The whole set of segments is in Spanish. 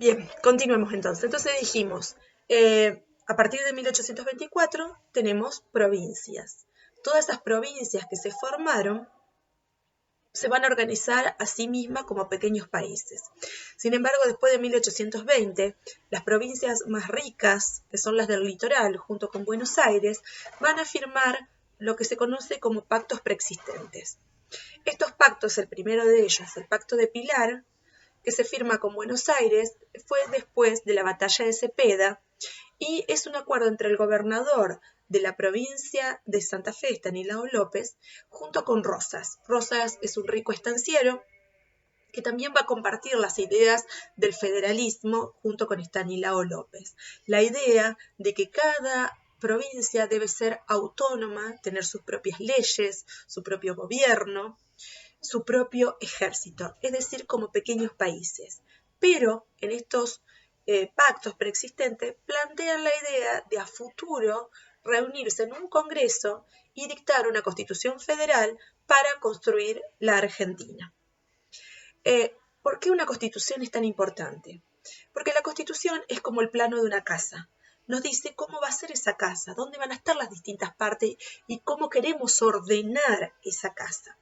Bien, continuemos entonces. Entonces dijimos, a partir de 1824 tenemos provincias. Todas esas provincias que se formaron se van a organizar a sí mismas como pequeños países. Sin embargo, después de 1820, las provincias más ricas, que son las del litoral, junto con Buenos Aires, van a firmar lo que se conoce como pactos preexistentes. Estos pactos, el primero de ellos, el Pacto de Pilar, que se firma con Buenos Aires, fue después de la batalla de Cepeda, y es un acuerdo entre el gobernador de la provincia de Santa Fe, Estanislao López, junto con Rosas. Rosas es un rico estanciero que también va a compartir las ideas del federalismo junto con Estanislao López. La idea de que cada provincia debe ser autónoma, tener sus propias leyes, su propio gobierno, su propio ejército, es decir, como pequeños países. Pero en estos pactos preexistentes plantean la idea de a futuro reunirse en un congreso y dictar una constitución federal para construir la Argentina. ¿Por qué una constitución es tan importante? Porque la constitución es como el plano de una casa. Nos dice cómo va a ser esa casa, dónde van a estar las distintas partes y cómo queremos ordenar esa casa.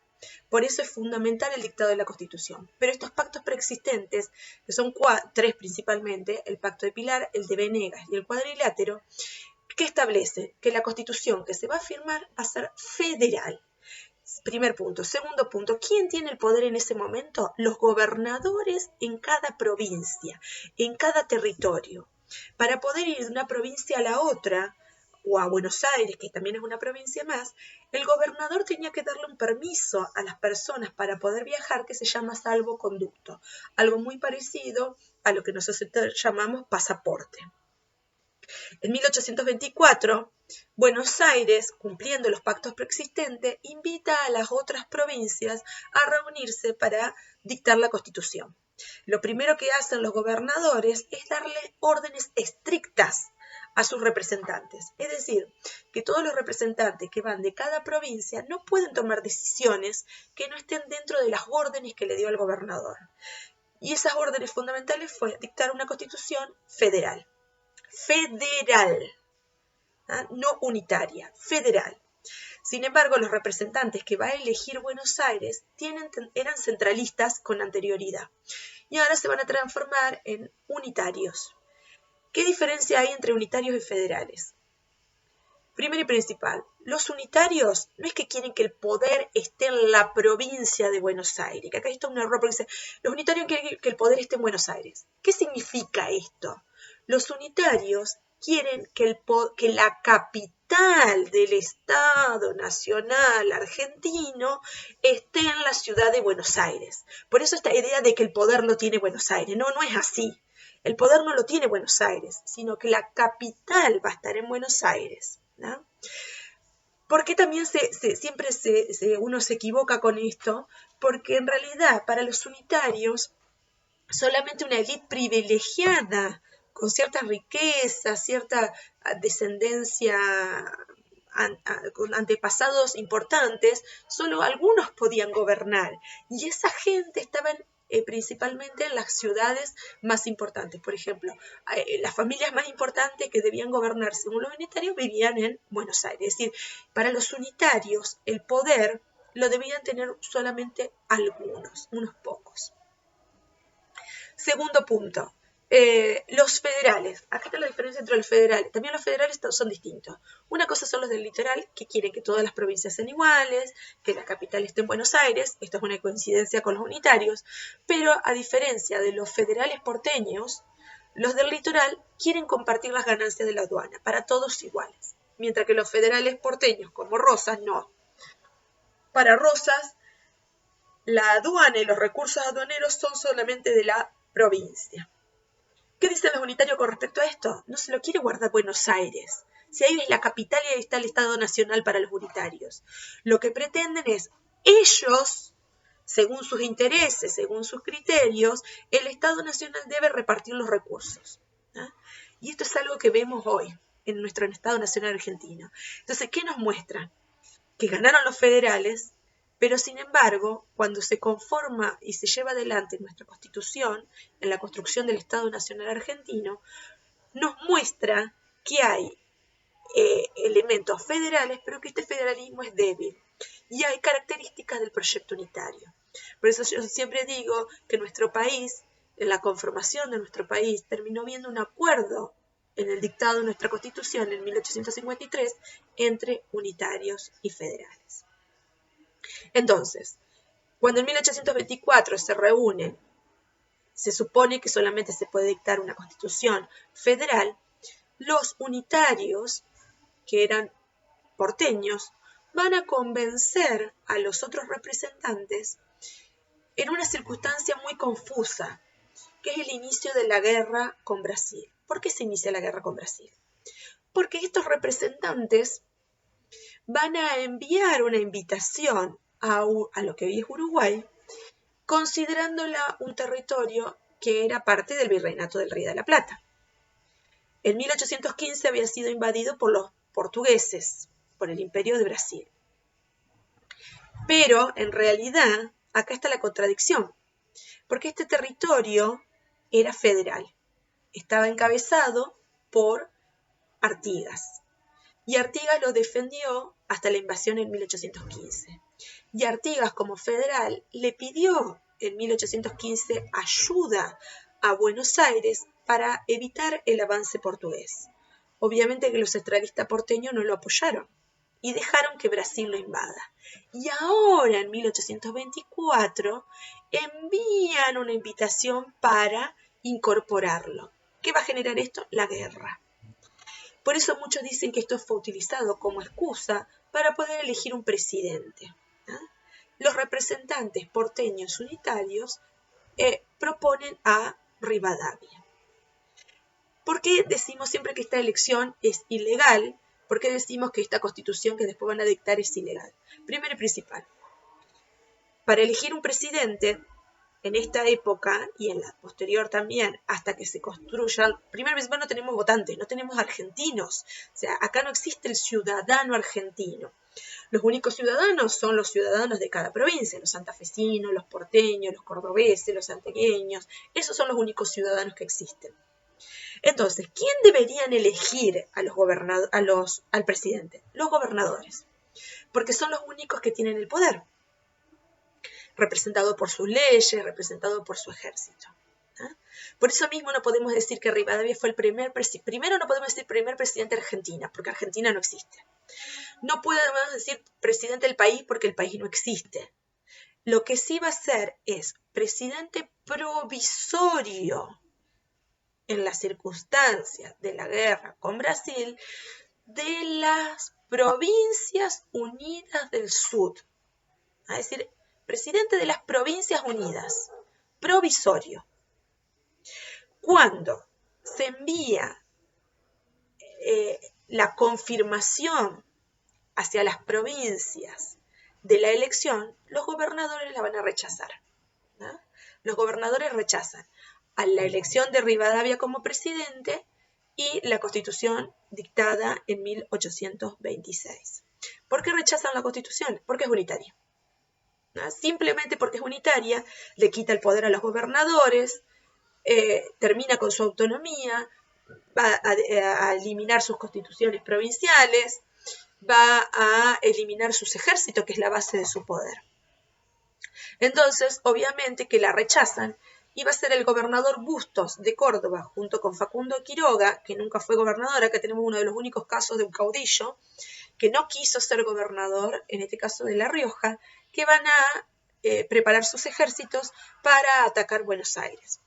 Por eso es fundamental el dictado de la Constitución. Pero estos pactos preexistentes, que son tres principalmente, el Pacto de Pilar, el de Venegas y el Cuadrilátero, ¿qué establece? Que la Constitución que se va a firmar va a ser federal. Primer punto. Segundo punto, ¿quién tiene el poder en ese momento? Los gobernadores en cada provincia, en cada territorio. Para poder ir de una provincia a la otra, o a Buenos Aires, que también es una provincia más, el gobernador tenía que darle un permiso a las personas para poder viajar que se llama salvoconducto, algo muy parecido a lo que nosotros llamamos pasaporte. En 1824, Buenos Aires, cumpliendo los pactos preexistentes, invita a las otras provincias a reunirse para dictar la Constitución. Lo primero que hacen los gobernadores es darle órdenes estrictas a sus representantes. Es decir, que todos los representantes que van de cada provincia no pueden tomar decisiones que no estén dentro de las órdenes que le dio el gobernador. Y esas órdenes fundamentales fue dictar una constitución federal. Federal, no unitaria, federal. Sin embargo, los representantes que va a elegir Buenos Aires eran centralistas con anterioridad y ahora se van a transformar en unitarios. ¿Qué diferencia hay entre unitarios y federales? Primero y principal, los unitarios no es que quieren que el poder esté en la provincia de Buenos Aires, que acá está un error porque dice, los unitarios quieren que el poder esté en Buenos Aires. ¿Qué significa esto? Los unitarios quieren que la capital del Estado Nacional argentino esté en la ciudad de Buenos Aires. Por eso esta idea de que el poder lo tiene Buenos Aires. No, no es así. El poder no lo tiene Buenos Aires, sino que la capital va a estar en Buenos Aires, ¿no? Porque también siempre uno se equivoca con esto, porque en realidad para los unitarios solamente una élite privilegiada, con cierta riqueza, cierta descendencia con antepasados importantes, solo algunos podían gobernar. Y esa gente estaba principalmente en las ciudades más importantes. Por ejemplo, las familias más importantes que debían gobernar según los unitarios vivían en Buenos Aires. Es decir, para los unitarios el poder lo debían tener solamente algunos, unos pocos. Segundo punto, los federales. Acá está la diferencia entre los federales. También los federales son distintos. Una cosa son los del litoral, que quieren que todas las provincias sean iguales, que la capital esté en Buenos Aires. Esto es una coincidencia con los unitarios. Pero a diferencia de los federales porteños, los del litoral quieren compartir las ganancias de la aduana para todos iguales. Mientras que los federales porteños, como Rosas, no. Para Rosas, la aduana y los recursos aduaneros son solamente de la provincia. ¿Qué dicen los unitarios con respecto a esto? No se lo quiere guardar Buenos Aires. Si ahí es la capital y ahí está el Estado Nacional para los unitarios. Lo que pretenden es ellos, según sus intereses, según sus criterios, el Estado Nacional debe repartir los recursos. ¿Ah? Y esto es algo que vemos hoy en nuestro Estado Nacional argentino. Entonces, ¿qué nos muestra? Que ganaron los federales, Pero sin embargo, cuando se conforma y se lleva adelante nuestra Constitución, en la construcción del Estado Nacional Argentino, nos muestra que hay elementos federales, pero que este federalismo es débil. Y hay características del proyecto unitario. Por eso yo siempre digo que nuestro país, en la conformación de nuestro país, terminó viendo un acuerdo en el dictado de nuestra Constitución en 1853 entre unitarios y federales. Entonces, cuando en 1824 se reúnen, se supone que solamente se puede dictar una Constitución federal, los unitarios, que eran porteños, van a convencer a los otros representantes en una circunstancia muy confusa, que es el inicio de la guerra con Brasil. ¿Por qué se inicia la guerra con Brasil? Porque estos representantes van a enviar una invitación a lo que hoy es Uruguay, considerándola un territorio que era parte del Virreinato del Río de la Plata. En 1815 había sido invadido por los portugueses, por el Imperio de Brasil. Pero, en realidad, acá está la contradicción, porque este territorio era federal, estaba encabezado por Artigas, y Artigas lo defendió hasta la invasión en 1815. Y Artigas, como federal, le pidió en 1815 ayuda a Buenos Aires para evitar el avance portugués. Obviamente que los centralistas porteños no lo apoyaron y dejaron que Brasil lo invada. Y ahora, en 1824, envían una invitación para incorporarlo. ¿Qué va a generar esto? La guerra. Por eso muchos dicen que esto fue utilizado como excusa para poder elegir un presidente. Los representantes porteños unitarios proponen a Rivadavia. ¿Por qué decimos siempre que esta elección es ilegal? ¿Por qué decimos que esta constitución que después van a dictar es ilegal? Primero y principal, para elegir un presidente en esta época y en la posterior también, hasta que se construya, primero y principal no tenemos votantes, no tenemos argentinos. O sea, acá no existe el ciudadano argentino. Los únicos ciudadanos son los ciudadanos de cada provincia, los santafesinos, los porteños, los cordobeses, los santiagueños. Esos son los únicos ciudadanos que existen. Entonces, ¿quién deberían elegir al presidente? Los gobernadores, porque son los únicos que tienen el poder, representado por sus leyes, representado por su ejército. Por eso mismo no podemos decir que Rivadavia fue el primer presidente. Primero no podemos decir primer presidente de Argentina, porque Argentina no existe. No podemos decir presidente del país, porque el país no existe. Lo que sí va a ser es presidente provisorio en las circunstancias de la guerra con Brasil de las Provincias Unidas del Sur. Es decir, presidente de las Provincias Unidas, provisorio. Cuando se envía la confirmación hacia las provincias de la elección, los gobernadores la van a rechazar. Los gobernadores rechazan a la elección de Rivadavia como presidente y la Constitución dictada en 1826. ¿Por qué rechazan la Constitución? Porque es unitaria. Simplemente porque es unitaria, le quita el poder a los gobernadores, termina con su autonomía, va a eliminar sus constituciones provinciales, va a eliminar sus ejércitos, que es la base de su poder. Entonces, obviamente que la rechazan, y va a ser el gobernador Bustos de Córdoba, junto con Facundo Quiroga, que nunca fue gobernador. Acá tenemos uno de los únicos casos de un caudillo que no quiso ser gobernador, en este caso de La Rioja, que van a preparar sus ejércitos para atacar Buenos Aires.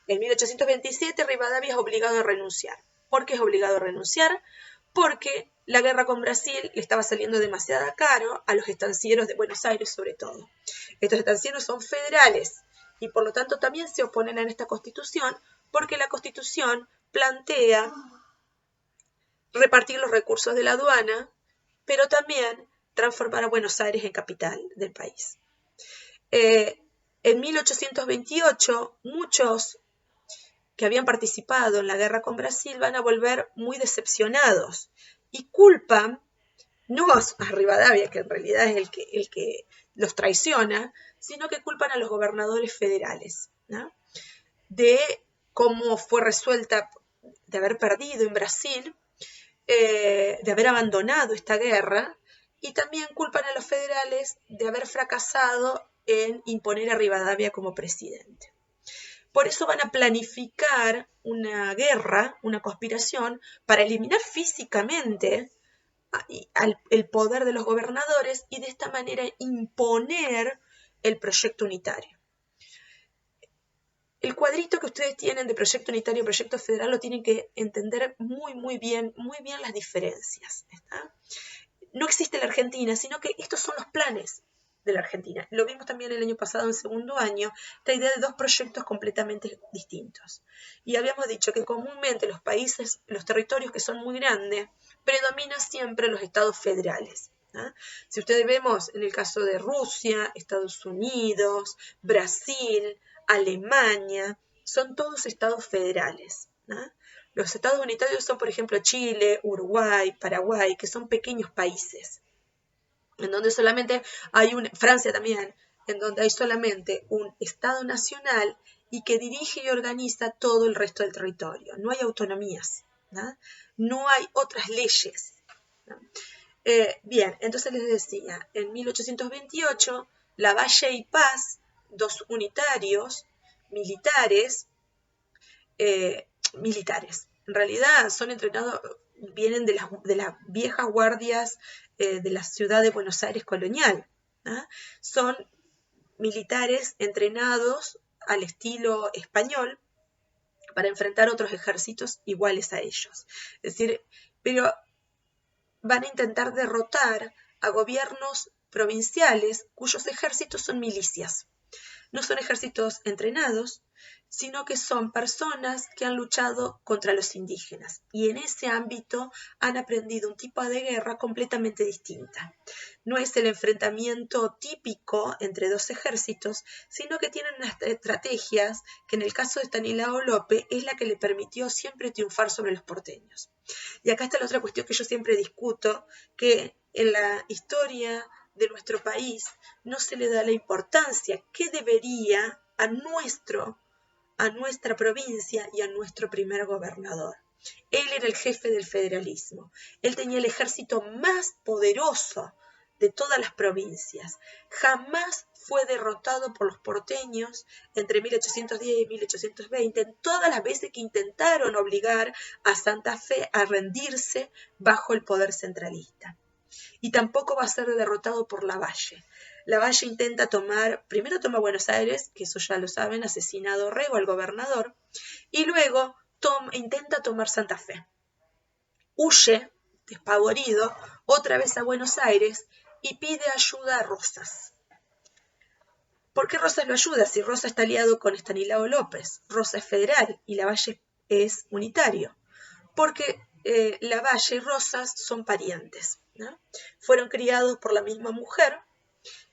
En 1827 Rivadavia es obligado a renunciar. ¿Por qué es obligado a renunciar? Porque la guerra con Brasil le estaba saliendo demasiado caro a los estancieros de Buenos Aires, sobre todo. Estos estancieros son federales y por lo tanto también se oponen a esta constitución, porque la constitución plantea repartir los recursos de la aduana, pero también transformar a Buenos Aires en capital del país. En 1828, muchos que habían participado en la guerra con Brasil van a volver muy decepcionados y culpan no a Rivadavia, que en realidad es el que los traiciona, sino que culpan a los gobernadores federales, ¿no? De cómo fue resuelta, de haber perdido en Brasil, de haber abandonado esta guerra, y también culpan a los federales de haber fracasado en imponer a Rivadavia como presidente. Por eso van a planificar una guerra, una conspiración, para eliminar físicamente el poder de los gobernadores y de esta manera imponer el proyecto unitario. El cuadrito que ustedes tienen de proyecto unitario y proyecto federal lo tienen que entender muy bien las diferencias, ¿está? No existe la Argentina, sino que estos son los planes de la Argentina. Lo vimos también el año pasado en segundo año, esta idea de dos proyectos completamente distintos. Y habíamos dicho que comúnmente los países, los territorios que son muy grandes, predominan siempre los estados federales, ¿no? Si ustedes vemos en el caso de Rusia, Estados Unidos, Brasil, Alemania, son todos estados federales, ¿no? Los estados unitarios son, por ejemplo, Chile, Uruguay, Paraguay, que son pequeños países, en donde solamente hay Francia también, en donde hay solamente un Estado nacional y que dirige y organiza todo el resto del territorio. No hay autonomías, ¿no? No hay otras leyes, ¿no? Bien, entonces les decía, en 1828, Lavalle y Paz, dos unitarios militares, en realidad son entrenados, vienen de las viejas guardias de la ciudad de Buenos Aires colonial, ¿no? Son militares entrenados al estilo español para enfrentar otros ejércitos iguales a ellos. Es decir, pero van a intentar derrotar a gobiernos provinciales cuyos ejércitos son milicias. No son ejércitos entrenados, sino que son personas que han luchado contra los indígenas y en ese ámbito han aprendido un tipo de guerra completamente distinta. No es el enfrentamiento típico entre dos ejércitos, sino que tienen unas estrategias que en el caso de Estanislao López es la que le permitió siempre triunfar sobre los porteños. Y acá está la otra cuestión que yo siempre discuto, que en la historia de nuestro país no se le da la importancia que debería a nuestra provincia y a nuestro primer gobernador. Él era el jefe del federalismo. Él tenía el ejército más poderoso de todas las provincias. Jamás fue derrotado por los porteños entre 1810 y 1820, en todas las veces que intentaron obligar a Santa Fe a rendirse bajo el poder centralista. Y tampoco va a ser derrotado por Lavalle. Lavalle intenta primero toma Buenos Aires, que eso ya lo saben, asesina a Dorrego, al gobernador, y luego intenta tomar Santa Fe. Huye, despavorido, otra vez a Buenos Aires y pide ayuda a Rosas. ¿Por qué Rosas lo ayuda? Si Rosas está aliado con Estanislao López. Rosas es federal y Lavalle es unitario. Porque Lavalle y Rosas son parientes, ¿no? Fueron criados por la misma mujer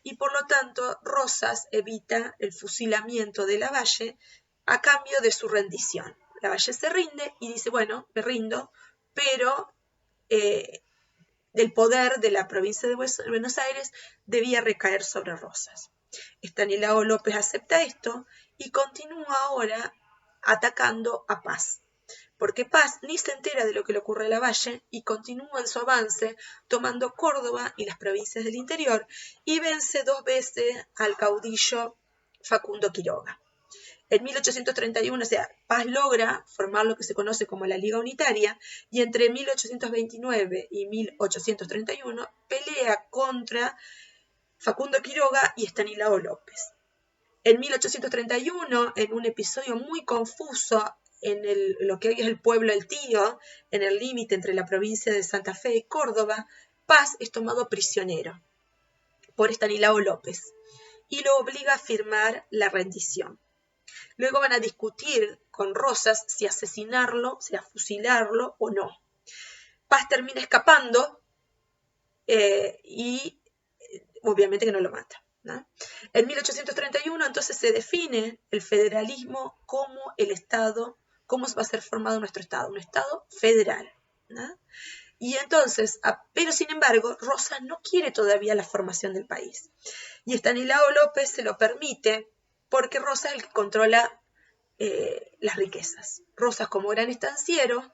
y por lo tanto Rosas evita el fusilamiento de Lavalle a cambio de su rendición. Lavalle se rinde y dice, bueno, me rindo, pero el poder de la provincia de Buenos Aires debía recaer sobre Rosas. Estanislao López acepta esto y continúa ahora atacando a Paz, porque Paz ni se entera de lo que le ocurre a Lavalle y continúa en su avance tomando Córdoba y las provincias del interior y vence 2 veces al caudillo Facundo Quiroga. En 1831, o sea, Paz logra formar lo que se conoce como la Liga Unitaria y entre 1829 y 1831 pelea contra Facundo Quiroga y Estanislao López. En 1831, en un episodio muy confuso en lo que hoy es el pueblo El Tío, en el límite entre la provincia de Santa Fe y Córdoba, Paz es tomado prisionero por Estanislao López y lo obliga a firmar la rendición. Luego van a discutir con Rosas si asesinarlo, si fusilarlo o no. Paz termina escapando y obviamente que no lo mata, ¿no? En 1831 entonces se define el federalismo como el Estado, cómo va a ser formado nuestro Estado, un Estado federal, ¿no? Y entonces, pero sin embargo, Rosas no quiere todavía la formación del país. Y Estanislao López se lo permite porque Rosas es el que controla las riquezas. Rosas, como gran estanciero,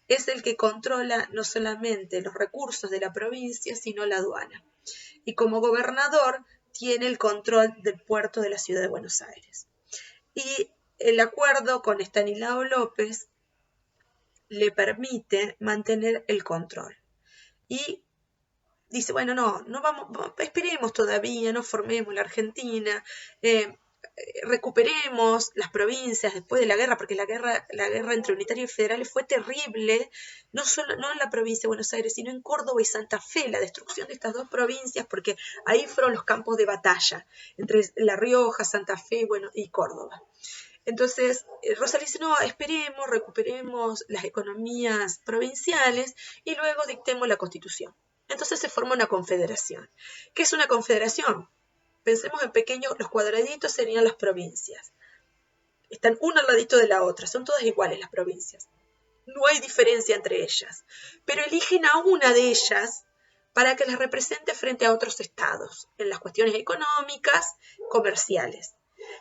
es el que controla no solamente los recursos de la provincia, sino la aduana. Y como gobernador tiene el control del puerto de la ciudad de Buenos Aires. Y el acuerdo con Estanislao López le permite mantener el control. Y dice, bueno, no vamos, esperemos todavía, no formemos la Argentina, recuperemos las provincias después de la guerra, porque la guerra entre unitarios y federales fue terrible, no en la provincia de Buenos Aires, sino en Córdoba y Santa Fe, la destrucción de estas dos provincias, porque ahí fueron los campos de batalla, entre La Rioja, Santa Fe, y Córdoba. Entonces, Rosas dice, no, esperemos, recuperemos las economías provinciales y luego dictemos la Constitución. Entonces se forma una confederación. ¿Qué es una confederación? Pensemos en pequeños, los cuadraditos serían las provincias. Están una al ladito de la otra, son todas iguales las provincias. No hay diferencia entre ellas, pero eligen a una de ellas para que las represente frente a otros estados, en las cuestiones económicas, comerciales.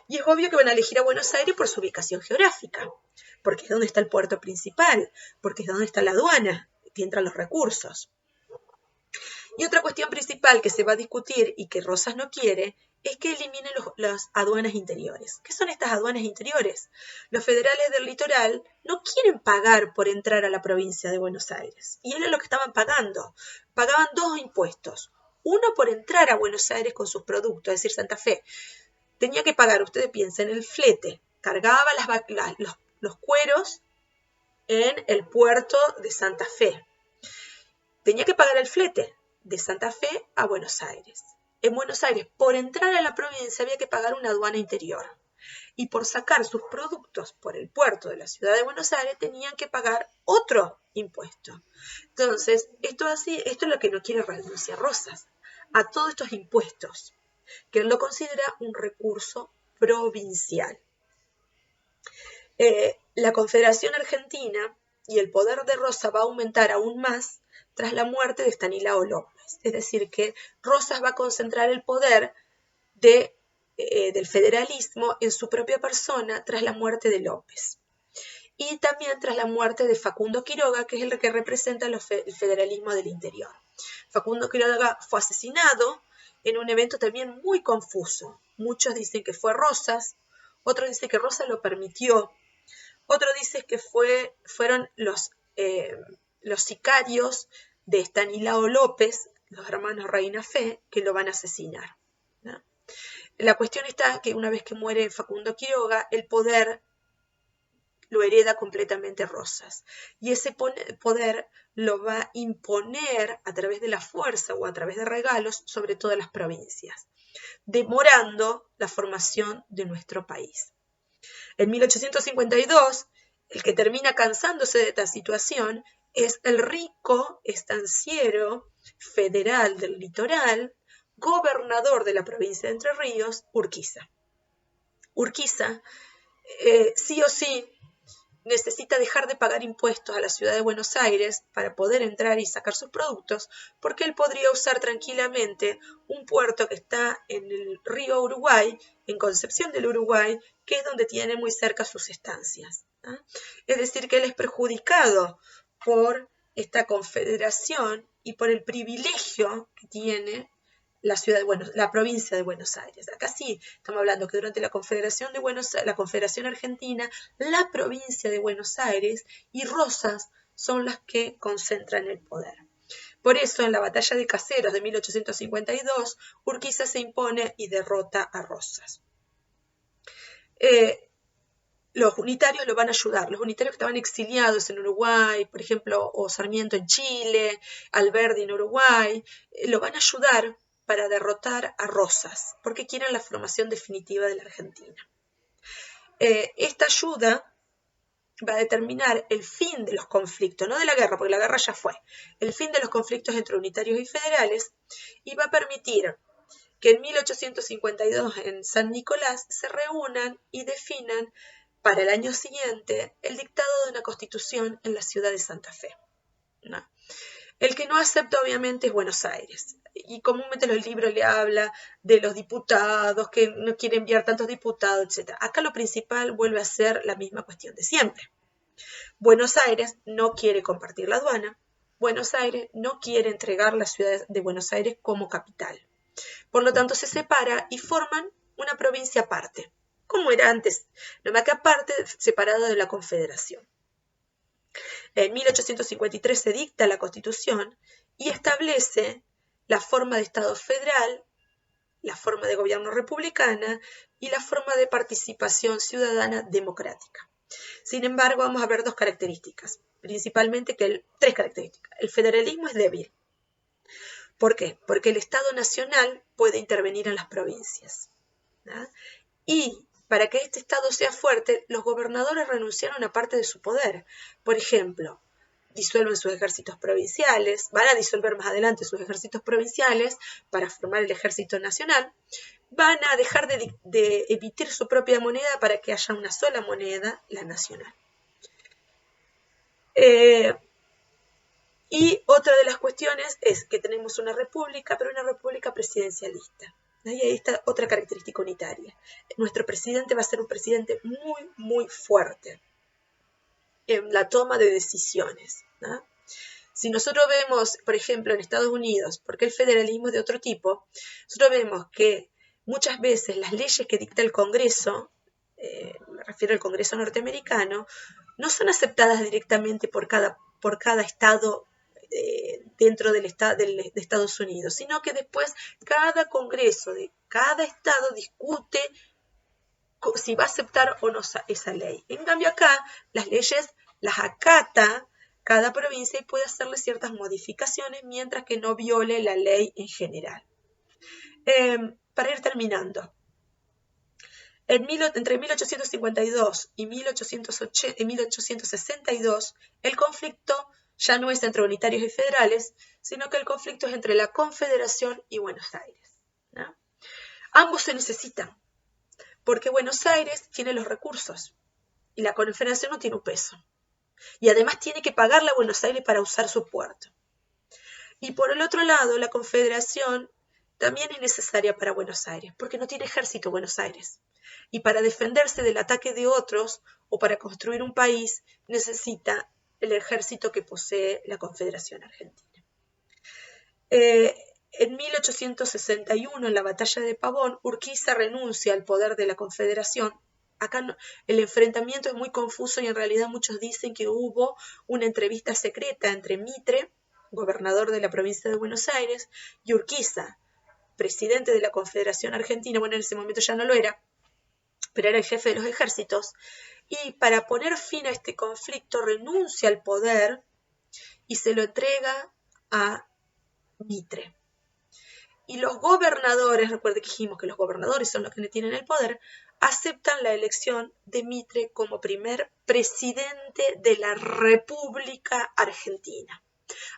Y es obvio que van a elegir a Buenos Aires por su ubicación geográfica, porque es donde está el puerto principal, porque es donde está la aduana, que entran los recursos. Y otra cuestión principal que se va a discutir y que Rosas no quiere es que eliminen las aduanas interiores. ¿Qué son estas aduanas interiores? Los federales del litoral no quieren pagar por entrar a la provincia de Buenos Aires. Y era lo que estaban pagando. Pagaban dos impuestos. Uno por entrar a Buenos Aires con sus productos, es decir, Santa Fe. Tenía que pagar, ustedes piensen, el flete. Cargaba los cueros en el puerto de Santa Fe. Tenía que pagar el flete de Santa Fe a Buenos Aires. En Buenos Aires, por entrar a la provincia había que pagar una aduana interior. Y por sacar sus productos por el puerto de la ciudad de Buenos Aires tenían que pagar otro impuesto. Entonces, esto es lo que no quiere renunciar Rosas, a todos estos impuestos, que él lo considera un recurso provincial. La Confederación Argentina y el poder de Rosas va a aumentar aún más tras la muerte de Estanislao López. Es decir, que Rosas va a concentrar el poder del federalismo en su propia persona tras la muerte de López. Y también tras la muerte de Facundo Quiroga, que es el que representa el federalismo del interior. Facundo Quiroga fue asesinado en un evento también muy confuso. Muchos dicen que fue Rosas, otros dicen que Rosas lo permitió, otros dicen que fueron los sicarios de Estanislao López, los hermanos Reina Fe, que lo van a asesinar, ¿no? La cuestión está que una vez que muere Facundo Quiroga, el poder lo hereda completamente Rosas. Y ese poder lo va a imponer a través de la fuerza o a través de regalos sobre todas las provincias, demorando la formación de nuestro país. En 1852, el que termina cansándose de esta situación es el rico estanciero federal del litoral, gobernador de la provincia de Entre Ríos, Urquiza. Urquiza, sí o sí, necesita dejar de pagar impuestos a la ciudad de Buenos Aires para poder entrar y sacar sus productos, porque él podría usar tranquilamente un puerto que está en el río Uruguay, en Concepción del Uruguay, que es donde tiene muy cerca sus estancias, ¿no? Es decir, que él es perjudicado por esta confederación y por el privilegio que tiene la provincia de Buenos Aires. Acá sí estamos hablando que durante la Confederación Argentina, la provincia de Buenos Aires y Rosas son las que concentran el poder. Por eso, en la batalla de Caseros de 1852, Urquiza se impone y derrota a Rosas. Los unitarios lo van a ayudar, los unitarios que estaban exiliados en Uruguay, por ejemplo, o Sarmiento en Chile, Alberdi en Uruguay, lo van a ayudar para derrotar a Rosas, porque quieren la formación definitiva de la Argentina. Esta ayuda va a determinar el fin de los conflictos, no de la guerra, porque la guerra ya fue, el fin de los conflictos entre unitarios y federales, y va a permitir que en 1852 en San Nicolás se reúnan y definan para el año siguiente el dictado de una constitución en la ciudad de Santa Fe, ¿no? El que no acepta obviamente es Buenos Aires. Y comúnmente los libros le habla de los diputados, que no quiere enviar tantos diputados, etc. Acá lo principal vuelve a ser la misma cuestión de siempre. Buenos Aires no quiere compartir la aduana. Buenos Aires no quiere entregar la ciudad de Buenos Aires como capital. Por lo tanto, se separa y forman una provincia aparte, como era antes, nomás que aparte, separada de la Confederación. En 1853 se dicta la Constitución y establece la forma de Estado federal, la forma de gobierno republicana y la forma de participación ciudadana democrática. Sin embargo, vamos a ver dos características, principalmente tres características. El federalismo es débil. ¿Por qué? Porque el Estado nacional puede intervenir en las provincias, ¿no? Y para que este Estado sea fuerte, los gobernadores renunciaron a parte de su poder. Por ejemplo, disuelven sus ejércitos provinciales, van a disolver más adelante sus ejércitos provinciales para formar el ejército nacional, van a dejar de emitir su propia moneda para que haya una sola moneda, la nacional. Y otra de las cuestiones es que tenemos una república, pero una república presidencialista. Y ahí está otra característica unitaria. Nuestro presidente va a ser un presidente muy, muy fuerte en la toma de decisiones, ¿no? Si nosotros vemos, por ejemplo, en Estados Unidos, porque el federalismo es de otro tipo, nosotros vemos que muchas veces las leyes que dicta el Congreso, me refiero al Congreso norteamericano, no son aceptadas directamente por cada estado dentro de Estados Unidos, sino que después cada Congreso de cada estado discute si va a aceptar o no esa ley. En cambio acá las leyes las acata cada provincia y puede hacerle ciertas modificaciones mientras que no viole la ley en general. Para ir terminando, entre 1852 y 1862 el conflicto ya no es entre unitarios y federales, sino que el conflicto es entre la Confederación y Buenos Aires, ¿no? Ambos se necesitan, porque Buenos Aires tiene los recursos y la Confederación no tiene un peso. Y además tiene que pagarle a Buenos Aires para usar su puerto. Y por el otro lado, la Confederación también es necesaria para Buenos Aires, porque no tiene ejército Buenos Aires. Y para defenderse del ataque de otros o para construir un país, necesita el ejército que posee la Confederación Argentina. En 1861, en la batalla de Pavón, Urquiza renuncia al poder de la Confederación. Acá el enfrentamiento es muy confuso y en realidad muchos dicen que hubo una entrevista secreta entre Mitre, gobernador de la provincia de Buenos Aires, y Urquiza, presidente de la Confederación Argentina. Bueno, en ese momento ya no lo era, pero era el jefe de los ejércitos. Y para poner fin a este conflicto renuncia al poder y se lo entrega a Mitre. Y los gobernadores, recuerde que dijimos que los gobernadores son los que tienen el poder, aceptan la elección de Mitre como primer presidente de la República Argentina.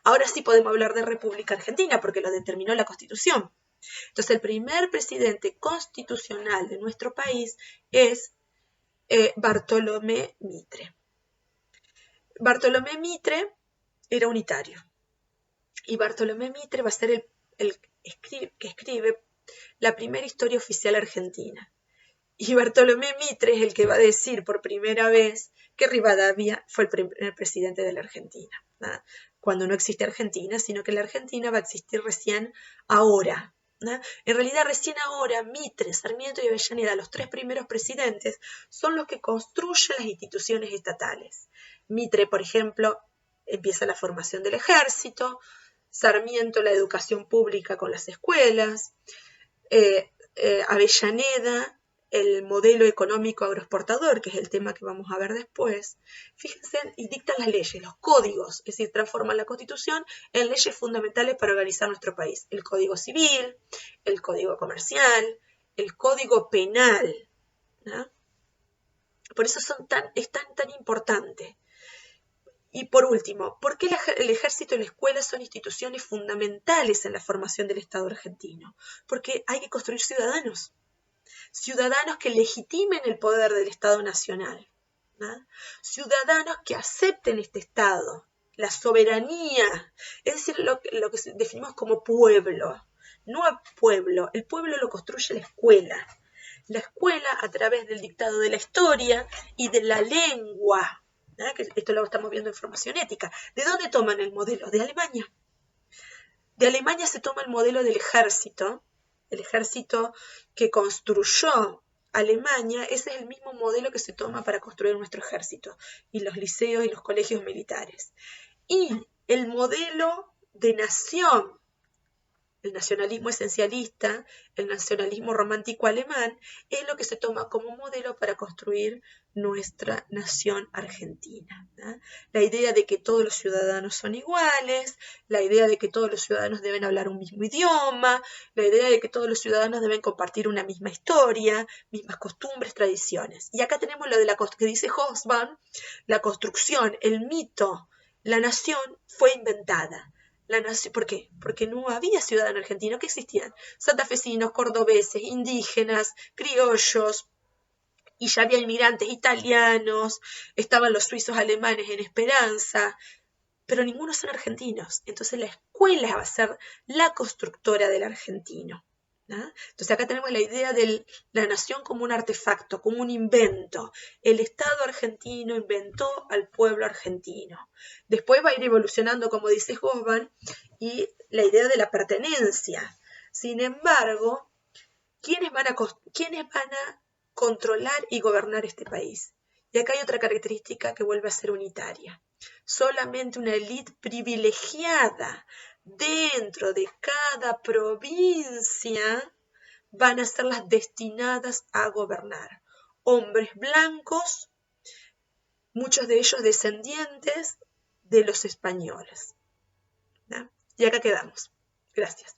Ahora sí podemos hablar de República Argentina porque lo determinó la Constitución. Entonces el primer presidente constitucional de nuestro país es Bartolomé Mitre. Bartolomé Mitre era unitario y Bartolomé Mitre va a ser el que escribe la primera historia oficial argentina. Y Bartolomé Mitre es el que va a decir por primera vez que Rivadavia fue el primer presidente de la Argentina, ¿no? Cuando no existe Argentina, sino que la Argentina va a existir recién ahora, ¿no? En realidad recién ahora Mitre, Sarmiento y Avellaneda, los tres primeros presidentes, son los que construyen las instituciones estatales. Mitre, por ejemplo, empieza la formación del ejército, Sarmiento la educación pública con las escuelas, Avellaneda el modelo económico agroexportador, que es el tema que vamos a ver después. Fíjense, y dictan las leyes, los códigos, es decir, transforman la Constitución en leyes fundamentales para organizar nuestro país. El Código Civil, el Código Comercial, el Código Penal, ¿no? Por eso es tan importante. Y por último, ¿por qué el ejército y la escuela son instituciones fundamentales en la formación del Estado argentino? Porque hay que construir ciudadanos que legitimen el poder del Estado nacional, ¿no? Ciudadanos que acepten este Estado, la soberanía, es decir, lo que definimos como pueblo. No a pueblo, el pueblo lo construye la escuela. La escuela a través del dictado de la historia y de la lengua, ¿eh? Que esto lo estamos viendo en formación ética. ¿De dónde toman el modelo? De Alemania. De Alemania se toma el modelo del ejército. El ejército que construyó Alemania, ese es el mismo modelo que se toma para construir nuestro ejército, y los liceos y los colegios militares. Y el modelo de nación, el nacionalismo esencialista, el nacionalismo romántico alemán, es lo que se toma como modelo para construir nuestra nación argentina, ¿no? La idea de que todos los ciudadanos son iguales, la idea de que todos los ciudadanos deben hablar un mismo idioma, la idea de que todos los ciudadanos deben compartir una misma historia, mismas costumbres, tradiciones. Y acá tenemos lo de la que dice Hobsbawm, la construcción, el mito, la nación fue inventada. La nación, ¿por qué? Porque no había ciudadanos argentinos, que existían santafesinos, cordobeses, indígenas, criollos, y ya había inmigrantes italianos, estaban los suizos alemanes en Esperanza, pero ninguno son argentinos. Entonces la escuela va a ser la constructora del argentino, ¿no? Entonces acá tenemos la idea de la nación como un artefacto, como un invento. El Estado argentino inventó al pueblo argentino. Después va a ir evolucionando, como dice Hobsbawm, y la idea de la pertenencia. Sin embargo, ¿quiénes van a controlar y gobernar este país? Y acá hay otra característica que vuelve a ser unitaria. Solamente una élite privilegiada dentro de cada provincia van a ser las destinadas a gobernar. Hombres blancos, muchos de ellos descendientes de los españoles, ¿no? Y acá quedamos. Gracias.